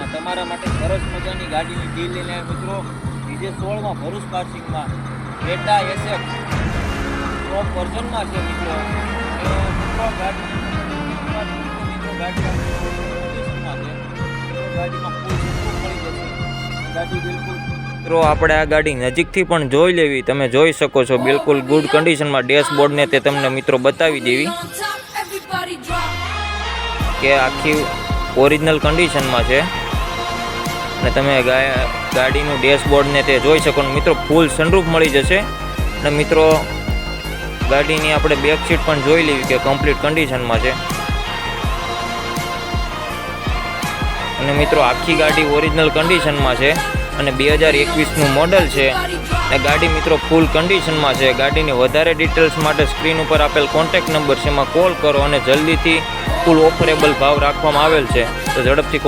કન્ડિશનમાં તમારા માટે સરસ મજાની ગાડીની ડીલ લઈને મિત્રો DJ16 ભરૂચ પાર્સિંગમાં બેટા SF ટોપ વર્ઝનમાં છે મિત્રો. મિત્રો આપણે આ ગાડી નજીકથી પણ જોઈ લેવી. તમે જોઈ શકો છો બિલકુલ ગુડ કન્ડિશનમાં ડેશબોર્ડને તે તમને મિત્રો બતાવી દેવી કે આખી ઓરિજિનલ કન્ડિશનમાં છે. અને તમે ગાડીનું ડેશબોર્ડને તે જોઈ શકો. મિત્રો ફૂલ સનરૂફ મળી જશે. અને મિત્રો ગાડીની આપણે બેક સીટ પણ જોઈ લેવી કે કમ્પ્લીટ કન્ડિશનમાં છે. અને મિત્રો આખી ગાડી ઓરિજિનલ કન્ડિશનમાં છે અને 2021નું મોડલ છે. અને ગાડી મિત્રો ફૂલ કન્ડિશનમાં છે. ગાડીની વધારે ડિટેલ્સ માટે સ્ક્રીન ઉપર આપેલ કોન્ટેક્ટ નંબર છે એમાં કોલ કરો અને જલ્દીથી ફૂલ ઓફરેબલ ભાવ રાખવામાં આવેલ છે, તો ઝડપથી